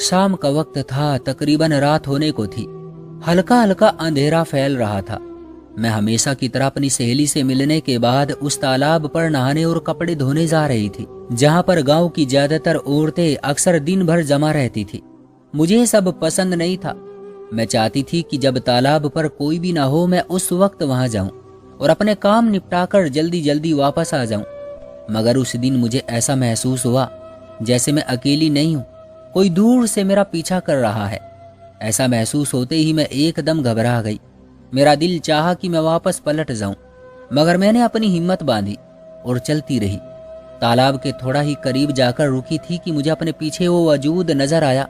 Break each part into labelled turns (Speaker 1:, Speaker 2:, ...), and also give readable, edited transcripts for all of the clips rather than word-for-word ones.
Speaker 1: शाम का वक्त था, तकरीबन रात होने को थी। हल्का हल्का अंधेरा फैल रहा था। मैं हमेशा की तरह अपनी सहेली से मिलने के बाद उस तालाब पर नहाने और कपड़े धोने जा रही थी, जहां पर गांव की ज्यादातर औरतें अक्सर दिन भर जमा रहती थी। मुझे ये सब पसंद नहीं था। मैं चाहती थी कि जब तालाब पर कोई भी ना हो, मैं उस वक्त वहां जाऊं और अपने काम निपटाकर जल्दी जल्दी वापस आ जाऊं। मगर उस दिन मुझे ऐसा महसूस हुआ जैसे मैं अकेली नहीं हूँ, कोई दूर से मेरा पीछा कर रहा है। ऐसा महसूस होते ही मैं एकदम घबरा गई। मेरा दिल चाहा कि मैं वापस पलट जाऊं, मगर मैंने अपनी हिम्मत बांधी और चलती रही। तालाब के थोड़ा ही करीब जाकर रुकी थी कि मुझे अपने पीछे वो वजूद नजर आया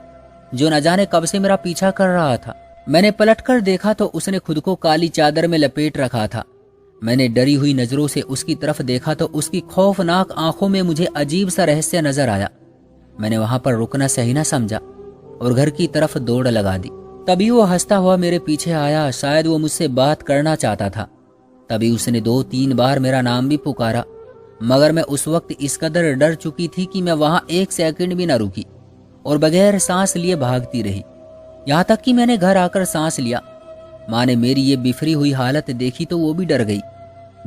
Speaker 1: जो न जाने कब से मेरा पीछा कर रहा था। मैंने पलटकर देखा तो उसने खुद को काली चादर में लपेट रखा था। मैंने डरी हुई नजरों से उसकी तरफ देखा तो उसकी खौफनाक आंखों में मुझे अजीब सा रहस्य नजर आया। मैंने वहां पर रुकना सही ना समझा और घर की तरफ दौड़ लगा दी। तभी वो हंसता हुआ मेरे पीछे आया। शायद वो मुझसे बात करना चाहता था। तभी उसने 2-3 बार मेरा नाम भी पुकारा, मगर मैं उस वक्त इस कदर डर चुकी थी कि मैं वहां 1 सेकंड भी न रुकी और बगैर सांस लिए भागती रही। यहां तक कि मैंने घर आकर सांस लिया। माँ ने मेरी ये बिफरी हुई हालत देखी तो वो भी डर गई।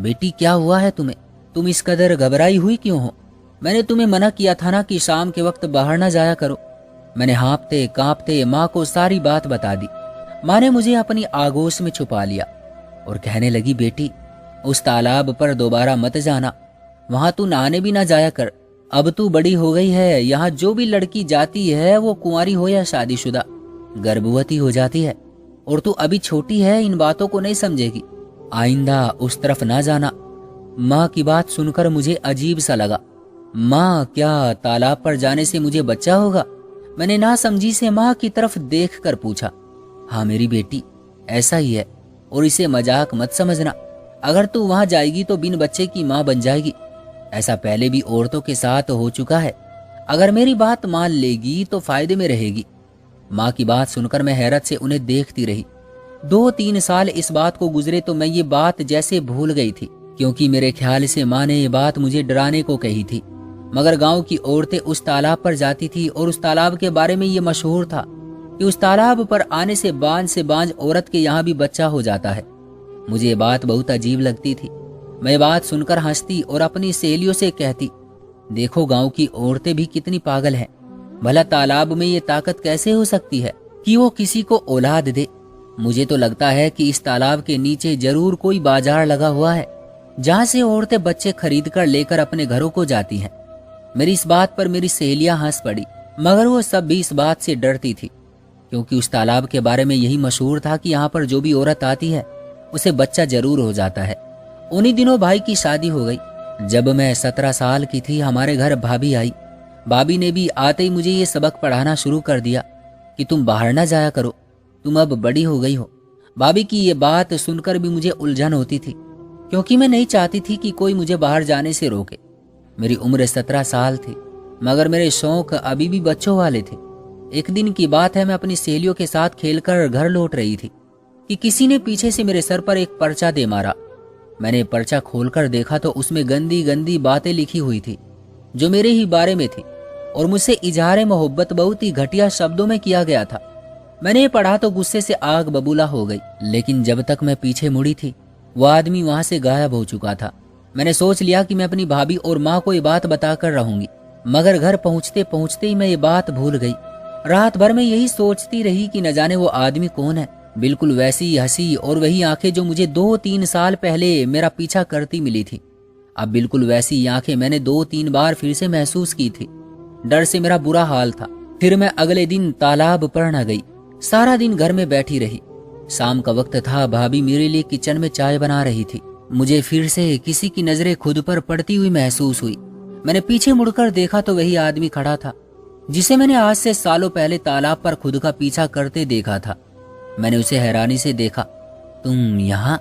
Speaker 1: बेटी, क्या हुआ है तुम्हें? तुम इस कदर घबराई हुई क्यों हो? मैंने तुम्हें मना किया था ना कि शाम के वक्त बाहर ना जाया करो। मैंने हाँफते कांपते माँ को सारी बात बता दी। माँ ने मुझे अपनी आगोश में छुपा लिया और कहने लगी, बेटी, उस तालाब पर दोबारा मत जाना। वहां तू नहाने भी ना जाया कर। अब तू बड़ी हो गई है। यहाँ जो भी लड़की जाती है वो कुंवारी हो या शादीशुदा, गर्भवती हो जाती है और तू अभी छोटी है, इन बातों को नहीं समझेगी। आइंदा उस तरफ ना जाना। माँ की बात सुनकर मुझे अजीब सा लगा। माँ, क्या तालाब पर जाने से मुझे बच्चा होगा? मैंने नासमझी से माँ की तरफ देखकर पूछा। हाँ मेरी बेटी, ऐसा ही है और इसे मजाक मत समझना। अगर तू वहां जाएगी तो बिन बच्चे की माँ बन जाएगी। ऐसा पहले भी औरतों के साथ हो चुका है। अगर मेरी बात मान लेगी तो फायदे में रहेगी। माँ की बात सुनकर मैं हैरत से उन्हें देखती रही। 2-3 साल इस बात को गुजरे तो मैं ये बात जैसे भूल गई थी, क्योंकि मेरे ख्याल से माँ ने ये बात मुझे डराने को कही थी। मगर गांव की औरतें उस तालाब पर जाती थी और उस तालाब के बारे में ये मशहूर था कि उस तालाब पर आने से बांझ औरत के यहाँ भी बच्चा हो जाता है। मुझे ये बात बहुत अजीब लगती थी। मैं ये बात सुनकर हंसती और अपनी सहेलियों से कहती, देखो गांव की औरतें भी कितनी पागल हैं। भला तालाब में ये ताकत कैसे हो सकती है कि वो किसी को औलाद दे? मुझे तो लगता है कि इस तालाब के नीचे जरूर कोई बाजार लगा हुआ है जहाँ से औरतें बच्चे खरीद कर लेकर अपने घरों को जाती हैं। मेरी इस बात पर मेरी सहेलियां हंस पड़ी, मगर वो सब भी इस बात से डरती थी, क्योंकि उस तालाब के बारे में यही मशहूर था कि यहाँ पर जो भी औरत आती है उसे बच्चा जरूर हो जाता है। उन्हीं दिनों भाई की शादी हो गई। जब मैं 17 साल की थी, हमारे घर भाभी आई। भाभी ने भी आते ही मुझे ये सबक पढ़ाना शुरू कर दिया कि तुम बाहर ना जाया करो, तुम अब बड़ी हो गई हो। भाभी की ये बात सुनकर भी मुझे उलझन होती थी, क्योंकि मैं नहीं चाहती थी कि कोई मुझे बाहर जाने से रोके। मेरी उम्र 17 साल थी, मगर मेरे शौक अभी भी बच्चों वाले थे। एक दिन की बात है, मैं अपनी सहेलियों के साथ खेलकर घर लौट रही थी कि किसी ने पीछे से मेरे सर पर एक पर्चा दे मारा। मैंने पर्चा खोलकर देखा तो उसमें गंदी गंदी बातें लिखी हुई थी जो मेरे ही बारे में थी और मुझसे इजहार मोहब्बत बहुत ही घटिया शब्दों में किया गया था। मैंने ये पढ़ा तो गुस्से से आग बबूला हो गई, लेकिन जब तक मैं पीछे मुड़ी थी वो आदमी वहां से गायब हो चुका था। मैंने सोच लिया कि मैं अपनी भाभी और माँ को ये बात बताकर रहूंगी, मगर घर पहुंचते पहुंचते ही मैं ये बात भूल गई। रात भर में यही सोचती रही कि न जाने वो आदमी कौन है। बिल्कुल वैसी हंसी और वही आंखें जो मुझे 2-3 साल पहले मेरा पीछा करती मिली थी, अब बिल्कुल वैसी आंखें मैंने 2-3 बार फिर से महसूस की थी। डर से मेरा बुरा हाल था। फिर मैं अगले दिन तालाब पर न गई, सारा दिन घर में बैठी रही। शाम का वक्त था, भाभी मेरे लिए किचन में चाय बना रही थी। मुझे फिर से किसी की नजरें खुद पर पड़ती हुई महसूस हुई। मैंने पीछे मुड़कर देखा तो वही आदमी खड़ा था जिसे मैंने आज से सालों पहले तालाब पर खुद का पीछा करते देखा था। मैंने उसे हैरानी से देखा। तुम यहाँ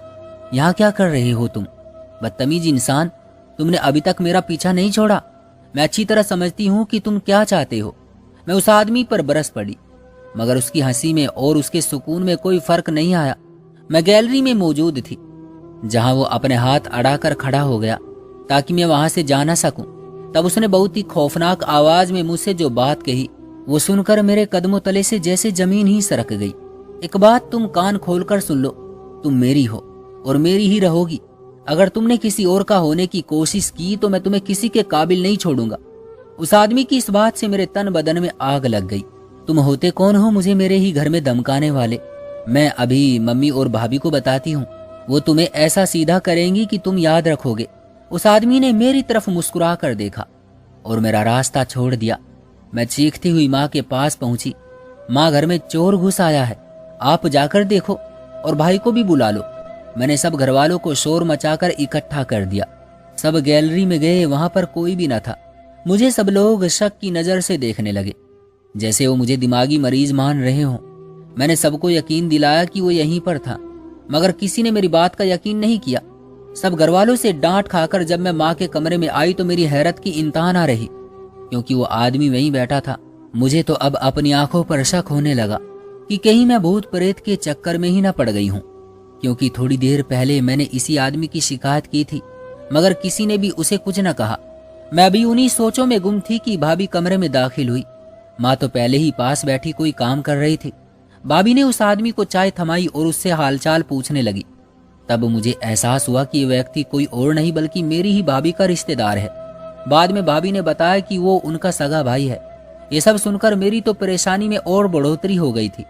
Speaker 1: क्या कर रहे हो तुम? बदतमीज इंसान, तुमने अभी तक मेरा पीछा नहीं छोड़ा। मैं अच्छी तरह समझती हूँ कि तुम क्या चाहते हो। मैं उस आदमी पर बरस पड़ी, मगर उसकी हंसी में और उसके सुकून में कोई फर्क नहीं आया। मैं गैलरी में मौजूद थी, जहां वो अपने हाथ अड़ाकर खड़ा हो गया ताकि मैं वहां से जा ना सकूं। तब उसने बहुत ही खौफनाक आवाज में मुझसे जो बात कही वो सुनकर मेरे कदमों तले से जैसे जमीन ही सरक गई। एक बात तुम कान खोलकर सुन लो, तुम मेरी हो और मेरी ही रहोगी। अगर तुमने किसी और का होने की कोशिश की तो मैं तुम्हें किसी के काबिल नहीं छोड़ूंगा। उस आदमी की इस बात से मेरे तन बदन में आग लग गई। तुम होते कौन हो मुझे मेरे ही घर में धमकाने वाले? मैं अभी मम्मी और भाभी को बताती हूँ, वो तुम्हें ऐसा सीधा करेंगी कि तुम याद रखोगे। उस आदमी ने मेरी तरफ मुस्कुरा कर देखा और मेरा रास्ता छोड़ दिया। मैं चीखती हुई माँ के पास पहुंची। माँ, घर में चोर घुस आया है, आप जाकर देखो और भाई को भी बुला लो। मैंने सब घर वालों को शोर मचाकर इकट्ठा कर दिया। सब गैलरी में गए, वहां पर कोई भी न था। मुझे सब लोग शक की नजर से देखने लगे, जैसे वो मुझे दिमागी मरीज मान रहे हों। मैंने सबको यकीन दिलाया कि वो यहीं पर था, मगर किसी ने मेरी बात का यकीन नहीं किया। सब घरवालों से डांट खाकर जब मैं माँ के कमरे में आई तो मेरी हैरत की इंतहा ना रही, क्योंकि वो आदमी वहीं बैठा था। मुझे तो अब अपनी आंखों पर शक होने लगा कि कहीं मैं भूत प्रेत के चक्कर में ही ना पड़ गई हूँ, क्योंकि थोड़ी देर पहले मैंने इसी आदमी की शिकायत की थी, मगर किसी ने भी उसे कुछ न कहा। मैं अभी उन्हीं सोचों में गुम थी कि भाभी कमरे में दाखिल हुई। माँ तो पहले ही पास बैठी कोई काम कर रही थी। भाभी ने उस आदमी को चाय थमाई और उससे हालचाल पूछने लगी। तब मुझे एहसास हुआ कि ये व्यक्ति कोई और नहीं बल्कि मेरी ही भाभी का रिश्तेदार है। बाद में भाभी ने बताया कि वो उनका सगा भाई है। ये सब सुनकर मेरी तो परेशानी में और बढ़ोतरी हो गई थी,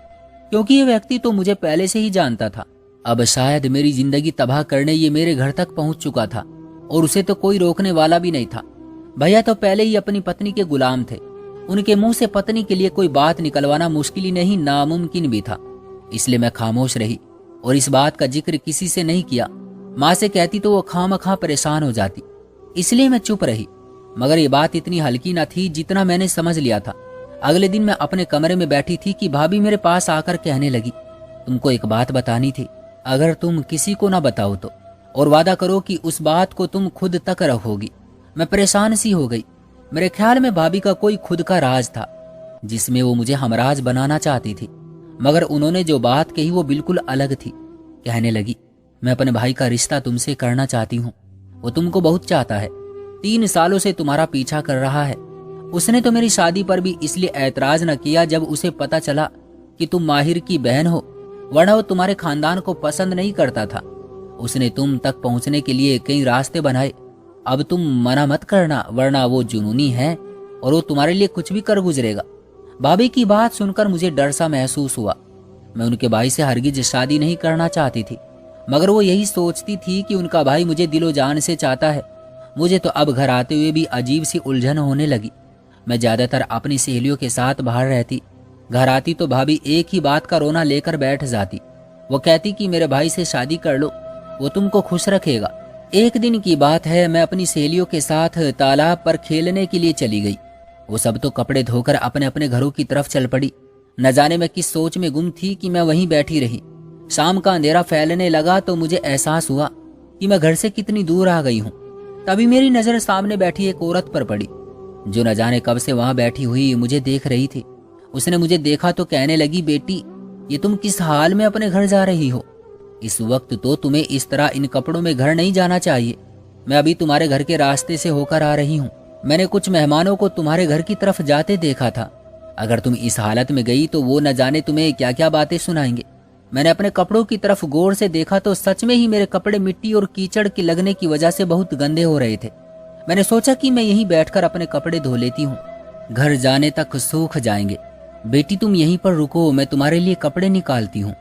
Speaker 1: क्योंकि ये व्यक्ति तो मुझे पहले से ही जानता था। अब शायद मेरी जिंदगी तबाह करने ये मेरे घर तक पहुंच चुका था और उसे तो कोई रोकने वाला भी नहीं था। भैया तो पहले ही अपनी पत्नी के गुलाम थे। उनके मुंह से पत्नी के लिए कोई बात निकलवाना मुश्किल ही नहीं, नामुमकिन भी था। इसलिए मैं खामोश रही और इस बात का जिक्र किसी से नहीं किया। माँ से कहती तो वो खामखा परेशान हो जाती, इसलिए मैं चुप रही। मगर ये बात इतनी हल्की न थी जितना मैंने समझ लिया था। अगले दिन मैं अपने कमरे में बैठी थी कि भाभी मेरे पास आकर कहने लगी, तुमको एक बात बतानी थी, अगर तुम किसी को ना बताओ तो, और वादा करो कि उस बात को तुम खुद तक रखोगी। मैं परेशान सी हो गई। मेरे ख्याल में भाभी का कोई खुद का राज था जिसमें वो मुझे हमराज बनाना चाहती थी, मगर उन्होंने जो बात कही वो बिल्कुल अलग थी। कहने लगी, मैं अपने भाई का रिश्ता तुमसे करना चाहती हूँ। वो तुमको बहुत चाहता है, 3 सालों से तुम्हारा पीछा कर रहा है। उसने तो मेरी शादी पर भी इसलिए ऐतराज न किया जब उसे पता चला कि तुम माहिर की बहन हो, वरना वो तुम्हारे खानदान को पसंद नहीं करता था। उसने तुम तक पहुंचने के लिए कई रास्ते बनाए। अब तुम मना मत करना, वरना वो जुनूनी है और वो तुम्हारे लिए कुछ भी कर गुजरेगा। भाभी की बात सुनकर मुझे डर सा महसूस हुआ। मैं उनके भाई से हरगिज शादी नहीं करना चाहती थी, मगर वो यही सोचती थी कि उनका भाई मुझे दिलो जान से चाहता है। मुझे तो अब घर आते हुए भी अजीब सी उलझन होने लगी। मैं ज्यादातर अपनी सहेलियों के साथ बाहर रहती। घर आती तो भाभी एक ही बात का रोना लेकर बैठ जाती। वो कहती कि मेरे भाई से शादी कर लो, वो तुमको खुश रखेगा। एक दिन की बात है, मैं अपनी सहेलियों के साथ तालाब पर खेलने के लिए चली गई। वो सब तो कपड़े धोकर अपने अपने घरों की तरफ चल पड़ी। न जाने मैं किस सोच में गुम थी कि मैं वहीं बैठी रही। शाम का अंधेरा फैलने लगा तो मुझे एहसास हुआ कि मैं घर से कितनी दूर आ गई हूँ। तभी मेरी नजर सामने बैठी एक औरत पर पड़ी, जो न जाने कब से वहां बैठी हुई मुझे देख रही थी। उसने मुझे देखा तो कहने लगी, बेटी, ये तुम किस हाल में अपने घर जा रही हो? इस वक्त तो तुम्हें इस तरह इन कपड़ों में घर नहीं जाना चाहिए। मैं अभी तुम्हारे घर के रास्ते से होकर आ रही हूँ। मैंने कुछ मेहमानों को तुम्हारे घर की तरफ जाते देखा था। अगर तुम इस हालत में गई तो वो न जाने तुम्हें क्या क्या बातें सुनाएंगे। मैंने अपने कपड़ों की तरफ गौर से देखा तो सच में ही मेरे कपड़े मिट्टी और कीचड़ के लगने की वजह से बहुत गंदे हो रहे थे। मैंने सोचा कि मैं यहीं बैठकर अपने कपड़े धो लेती हूँ, घर जाने तक सूख जाएंगे। बेटी, तुम यहीं पर रुको, मैं तुम्हारे लिए कपड़े निकालती हूँ,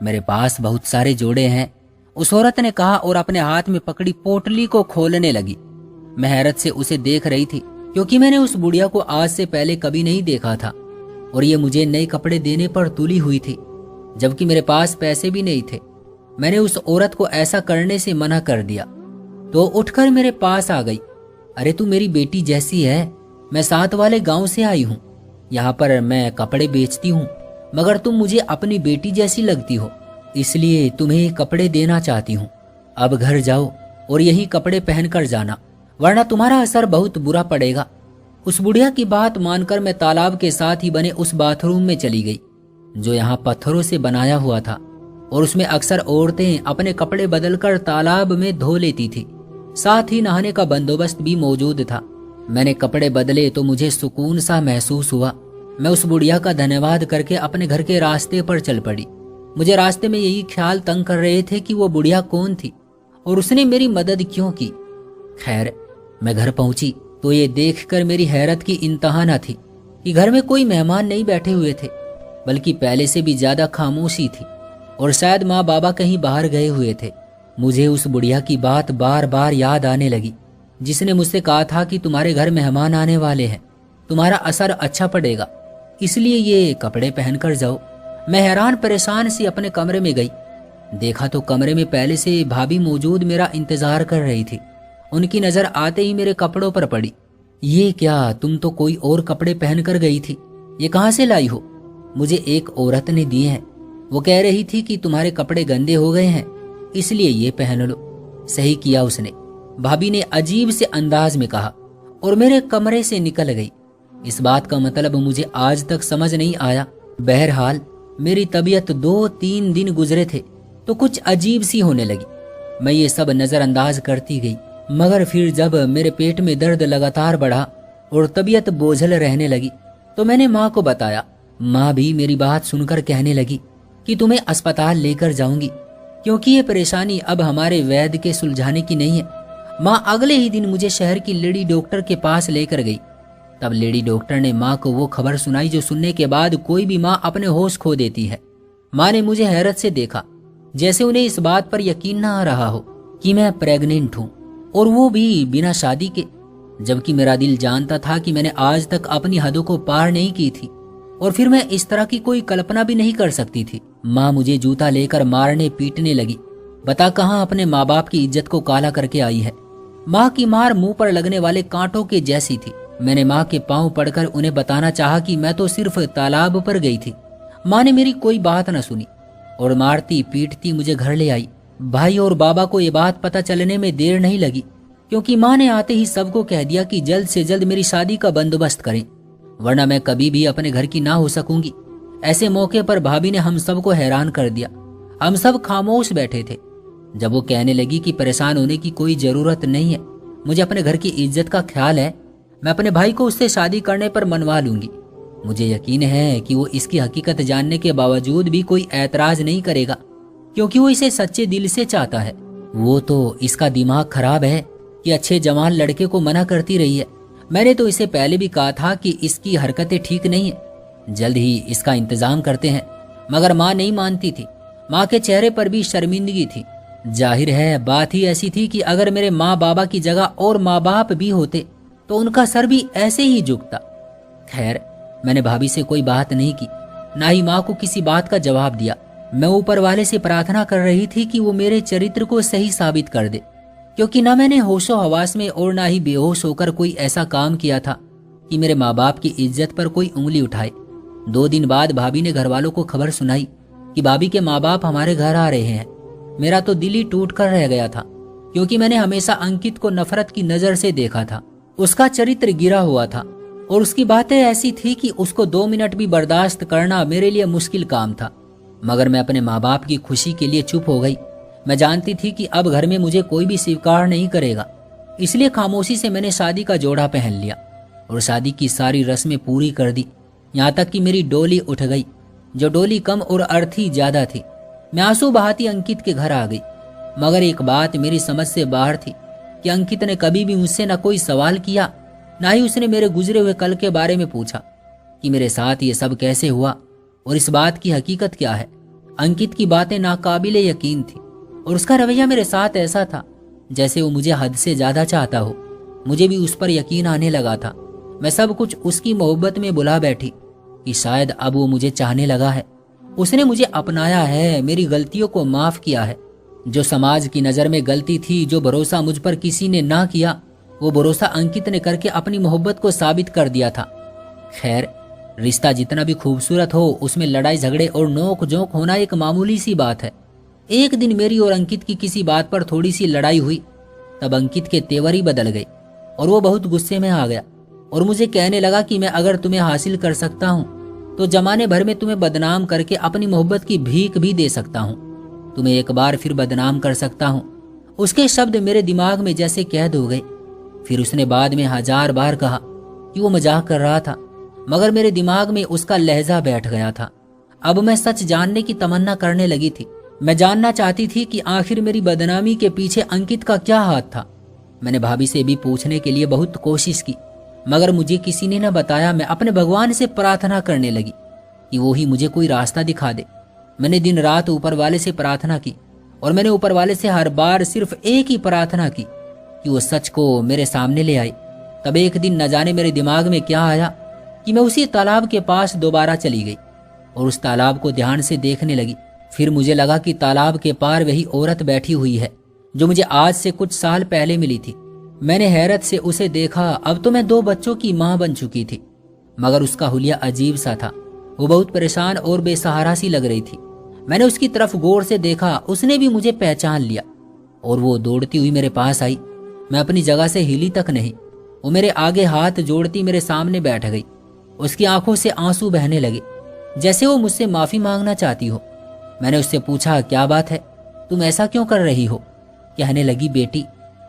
Speaker 1: मेरे पास बहुत सारे जोड़े हैं, उस औरत ने कहा और अपने हाथ में पकड़ी पोटली को खोलने लगी। मैं हैरत से उसे देख रही थी, क्योंकि मैंने उस बुढ़िया को आज से पहले कभी नहीं देखा था और ये मुझे नए कपड़े देने पर तुली हुई थी, जबकि मेरे पास पैसे भी नहीं थे। मैंने उस औरत को ऐसा करने से मना कर दिया तो उठकर मेरे पास आ गई। अरे तू मेरी बेटी जैसी है, मैं साथ वाले गांव से आई हूँ, यहाँ पर मैं कपड़े बेचती हूँ, मगर तुम मुझे अपनी बेटी जैसी लगती हो, इसलिए तुम्हें कपड़े देना चाहती हूँ। अब घर जाओ और यही कपड़े पहनकर जाना, वरना तुम्हारा असर बहुत बुरा पड़ेगा। उस बुढ़िया की बात मानकर मैं तालाब के साथ ही बने उस बाथरूम में चली गई, जो यहाँ पत्थरों से बनाया हुआ था, और उसमें अक्सर औरतें अपने कपड़े बदलकर तालाब में धो लेती थी। साथ ही नहाने का बंदोबस्त भी मौजूद था। मैंने कपड़े बदले तो मुझे सुकून सा महसूस हुआ। मैं उस बुढ़िया का धन्यवाद करके अपने घर के रास्ते पर चल पड़ी। मुझे रास्ते में यही ख्याल तंग कर रहे थे कि वो बुढ़िया कौन थी और उसने मेरी मदद क्यों की। खैर, मैं घर पहुंची तो ये देखकर मेरी हैरत की इंतहा न थी कि घर में कोई मेहमान नहीं बैठे हुए थे, बल्कि पहले से भी ज्यादा खामोशी थी और शायद माँ बाबा कहीं बाहर गए हुए थे। मुझे उस बुढ़िया की बात बार बार याद आने लगी जिसने मुझसे कहा था कि तुम्हारे घर मेहमान आने वाले हैं, तुम्हारा असर अच्छा पड़ेगा, इसलिए ये कपड़े पहनकर जाओ। मैं हैरान परेशान सी अपने कमरे में गई। देखा तो कमरे में पहले से भाभी मौजूद मेरा इंतजार कर रही थी। उनकी नजर आते ही मेरे कपड़ों पर पड़ी। ये क्या, तुम तो कोई और कपड़े पहनकर गई थी, ये कहाँ से लाई हो? मुझे एक औरत ने दिए हैं। वो कह रही थी कि तुम्हारे कपड़े गंदे हो गए हैं, इसलिए ये पहन लो। सही किया उसने, भाभी ने अजीब से अंदाज में कहा और मेरे कमरे से निकल गई। इस बात का मतलब मुझे आज तक समझ नहीं आया। बहरहाल मेरी तबीयत 2-3 दिन गुजरे थे तो कुछ अजीब सी होने लगी। मैं ये सब नजरअंदाज करती गई, मगर फिर जब मेरे पेट में दर्द लगातार बढ़ा और तबीयत बोझल रहने लगी तो मैंने माँ को बताया। माँ भी मेरी बात सुनकर कहने लगी कि तुम्हें अस्पताल लेकर जाऊंगी, क्योंकि ये परेशानी अब हमारे वैद्य के सुलझाने की नहीं है। माँ अगले ही दिन मुझे शहर की लेडी डॉक्टर के पास लेकर गई। तब लेडी डॉक्टर ने माँ को वो खबर सुनाई जो सुनने के बाद कोई भी माँ अपने होश खो देती है। माँ ने मुझे हैरत से देखा, जैसे उन्हें इस बात पर यकीन न आ रहा हो कि मैं प्रेग्नेंट हूँ, और वो भी बिना शादी के, जबकि मेरा दिल जानता था कि मैंने आज तक अपनी हदों को पार नहीं की थी और फिर मैं इस तरह की कोई कल्पना भी नहीं कर सकती थी। माँ मुझे जूता लेकर मारने पीटने लगी। बता कहाँ अपने माँ बाप की इज्जत को काला करके आई है। माँ की मार मुंह पर लगने वाले कांटों के जैसी थी। मैंने माँ के पांव पड़कर उन्हें बताना चाहा कि मैं तो सिर्फ तालाब पर गई थी। माँ ने मेरी कोई बात न सुनी और मारती पीटती मुझे घर ले आई। भाई और बाबा को ये बात पता चलने में देर नहीं लगी, क्योंकि माँ ने आते ही सबको कह दिया कि जल्द से जल्द मेरी शादी का बंदोबस्त करें, वरना मैं कभी भी अपने घर की ना हो सकूंगी। ऐसे मौके पर भाभी ने हम सबको हैरान कर दिया। हम सब खामोश बैठे थे। जब वो कहने लगी कि परेशान होने की कोई जरूरत नहीं है, मुझे अपने घर की इज्जत का ख्याल है, मैं अपने भाई को उससे शादी करने पर मनवा लूंगी। मुझे यकीन है कि वो इसकी हकीकत जानने के बावजूद भी कोई ऐतराज नहीं करेगा, क्योंकि वो इसे सच्चे दिल से चाहता है। वो तो इसका दिमाग खराब है कि अच्छे जवान लड़के को मना करती रही है। मैंने तो इसे पहले भी कहा था कि इसकी हरकतें ठीक नहीं है, जल्द ही इसका इंतजाम करते हैं, मगर माँ नहीं मानती थी। माँ के चेहरे पर भी शर्मिंदगी थी। जाहिर है बात ही ऐसी थी कि अगर मेरे माँ बाबा की जगह और माँ बाप भी होते तो उनका सर भी ऐसे ही झुकता। खैर, मैंने भाभी से कोई बात नहीं की, ना ही माँ को किसी बात का जवाब दिया। मैं ऊपर वाले से प्रार्थना कर रही थी कि वो मेरे चरित्र को सही साबित कर दे, क्योंकि ना मैंने होशो हवास में और ना ही बेहोश होकर कोई ऐसा काम किया था कि मेरे माँ बाप की इज्जत पर कोई उंगली उठाए। 2 दिन बाद भाभी ने घर वालों को खबर सुनाई कि भाभी के माँ बाप हमारे घर आ रहे हैं। मेरा तो दिल ही टूट कर रह गया था, क्योंकि मैंने हमेशा अंकित को नफरत की नजर से देखा था। उसका चरित्र गिरा हुआ था और उसकी बातें ऐसी थी कि उसको 2 मिनट भी बर्दाश्त करना मेरे लिए मुश्किल काम था। मगर मैं अपने माँ बाप की खुशी के लिए चुप हो गई। मैं जानती थी कि अब घर में मुझे कोई भी स्वीकार नहीं करेगा, इसलिए खामोशी से मैंने शादी का जोड़ा पहन लिया और शादी की सारी रस्में पूरी कर दी। यहाँ तक कि मेरी डोली उठ गई, जो डोली कम और अर्थी ज्यादा थी। मैं आंसू बहाती अंकित के घर आ गई, मगर एक बात मेरी समझ से बाहर थी कि अंकित ने कभी भी मुझसे न कोई सवाल किया, ना ही उसने मेरे गुजरे हुए कल के बारे में पूछा कि मेरे साथ ये सब कैसे हुआ और इस बात की हकीकत क्या है। अंकित की बातें नाकाबिले यकीन थी और उसका रवैया मेरे साथ ऐसा था जैसे वो मुझे हद से ज्यादा चाहता हो। मुझे भी उस पर यकीन आने लगा था। मैं सब कुछ उसकी मोहब्बत में बुला बैठी कि शायद अब वो मुझे चाहने लगा है। उसने मुझे अपनाया है, मेरी गलतियों को माफ किया है। जो समाज की नजर में गलती थी, जो भरोसा मुझ पर किसी ने ना किया, वो भरोसा अंकित ने करके अपनी मोहब्बत को साबित कर दिया था। खैर, रिश्ता जितना भी खूबसूरत हो, उसमें लड़ाई झगड़े और नोक झोंक होना एक मामूली सी बात है। एक दिन मेरी और अंकित की किसी बात पर थोड़ी सी लड़ाई हुई। तब अंकित के तेवर ही बदल गए और वो बहुत गुस्से में आ गया और मुझे कहने लगा कि मैं अगर तुम्हें हासिल कर सकता हूँ तो जमाने भर में तुम्हें बदनाम करके अपनी मोहब्बत की भीख भी दे सकता हूँ। तुम्हें एक बार फिर बदनाम कर सकता हूँ। उसके शब्द मेरे दिमाग में जैसे कैद हो गए। फिर उसने बाद में 1000 बार कहा कि वो मजाक कर रहा था, मगर मेरे दिमाग में उसका लहजा बैठ गया था। अब मैं सच जानने की तमन्ना करने लगी थी। मैं जानना चाहती थी कि आखिर मेरी बदनामी के पीछे अंकित का क्या हाथ था। मैंने भाभी से भी पूछने के लिए बहुत कोशिश की, मगर मुझे किसी ने न बताया। मैं अपने भगवान से प्रार्थना करने लगी कि वो ही मुझे कोई रास्ता दिखा दे। मैंने दिन रात ऊपर वाले से प्रार्थना की और मैंने ऊपर वाले से हर बार सिर्फ एक ही प्रार्थना की कि वो सच को मेरे सामने ले आए। तब एक दिन न जाने मेरे दिमाग में क्या आया कि मैं उसी तालाब के पास दोबारा चली गई और उस तालाब को ध्यान से देखने लगी। फिर मुझे लगा कि तालाब के पार वही औरत बैठी हुई है जो मुझे आज से कुछ साल पहले मिली थी। मैंने हैरत से उसे देखा। अब तो मैं 2 बच्चों की मां बन चुकी थी, मगर उसका हुलिया अजीब सा था। वो बहुत परेशान और बेसहारा सी लग रही थी। मैंने उसकी तरफ गौर से देखा। उसने भी मुझे पहचान लिया और वो दौड़ती हुई मेरे पास आई। मैं अपनी जगह से हिली तक नहीं। वो मेरे आगे हाथ जोड़ती मेरे सामने बैठ गई। उसकी आंखों से आंसू बहने लगे, जैसे वो मुझसे माफी मांगना चाहती हो। मैंने उससे पूछा, क्या बात है, तुम ऐसा क्यों कर रही हो? कहने लगी, बेटी,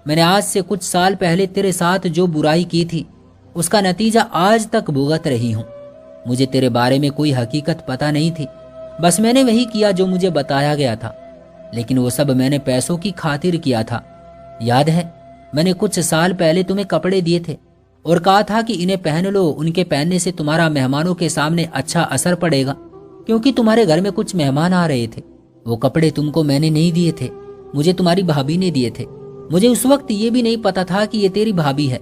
Speaker 1: मैंने आज से कुछ साल पहले तेरे साथ जो बुराई की थी उसका नतीजा आज तक भुगत रही हूं। मुझे तेरे बारे में कोई हकीकत पता नहीं थी, बस मैंने वही किया जो मुझे बताया गया था। लेकिन वो सब मैंने पैसों की खातिर किया था। याद है, मैंने कुछ साल पहले तुम्हें कपड़े दिए थे और कहा था कि इन्हें पहन लो, उनके पहनने से तुम्हारा मेहमानों के सामने अच्छा असर पड़ेगा, क्योंकि तुम्हारे घर में कुछ मेहमान आ रहे थे। वो कपड़े तुमको मैंने नहीं दिए थे, मुझे तुम्हारी भाभी ने दिए थे। मुझे उस वक्त ये भी नहीं पता था कि ये तेरी भाभी है।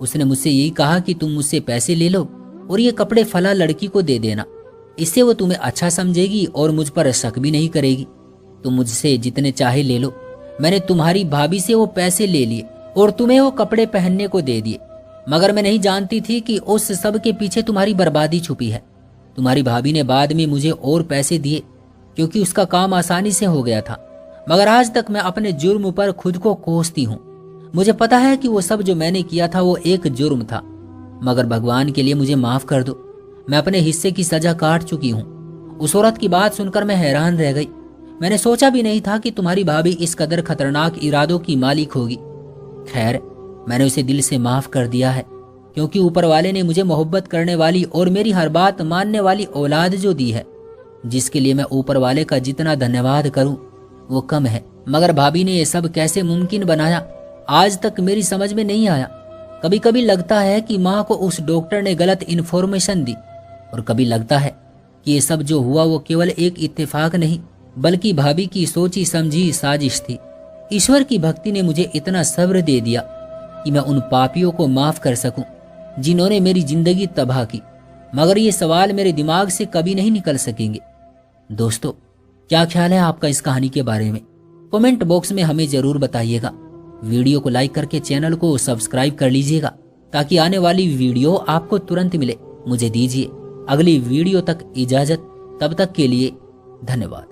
Speaker 1: उसने मुझसे यही कहा कि तुम मुझसे पैसे ले लो और ये कपड़े फला लड़की को दे देना, इससे वो तुम्हें अच्छा समझेगी और मुझ पर शक भी नहीं करेगी। तुम मुझसे जितने चाहे ले लो। मैंने तुम्हारी भाभी से वो पैसे ले लिए और तुम्हें वो कपड़े पहनने को दे दिए, मगर मैं नहीं जानती थी कि उस सब के पीछे तुम्हारी बर्बादी छुपी है। तुम्हारी भाभी ने बाद में मुझे और पैसे दिए क्योंकि उसका काम आसानी से हो गया था, मगर आज तक मैं अपने जुर्म पर खुद को कोसती हूँ। मुझे पता है कि वो सब जो मैंने किया था वो एक जुर्म था, मगर भगवान के लिए मुझे माफ कर दो। मैं अपने हिस्से की सजा काट चुकी हूँ। उस औरत की बात सुनकर मैं हैरान रह गई। मैंने सोचा भी नहीं था कि तुम्हारी भाभी इस कदर खतरनाक इरादों की मालिक होगी। खैर, मैंने उसे दिल से माफ कर दिया है, क्योंकि ऊपर वाले ने मुझे मोहब्बत करने वाली और मेरी हर बात मानने वाली औलाद जो दी है, जिसके लिए मैं ऊपर वाले का जितना धन्यवाद करूं वो कम है। मगर भाभी ने ये सब कैसे मुमकिन बनाया, आज तक मेरी समझ में नहीं आया। कभी कभी लगता है कि माँ को उस डॉक्टर ने गलत इन्फॉर्मेशन दी, और कभी लगता है कि ये सब जो हुआ वो केवल एक इत्तेफाक नहीं, बल्कि भाभी की सोची समझी साजिश थी। ईश्वर की भक्ति ने मुझे इतना सब्र दे दिया कि मैं उन पापियों को माफ कर सकूं जिन्होंने मेरी जिंदगी तबाह की, मगर ये सवाल मेरे दिमाग से कभी नहीं निकल सकेंगे। दोस्तों, क्या ख्याल है आपका इस कहानी के बारे में? कमेंट बॉक्स में हमें जरूर बताइएगा। वीडियो को लाइक करके चैनल को सब्सक्राइब कर लीजिएगा ताकि आने वाली वीडियो आपको तुरंत मिले। मुझे दीजिए अगली वीडियो तक इजाजत, तब तक के लिए धन्यवाद।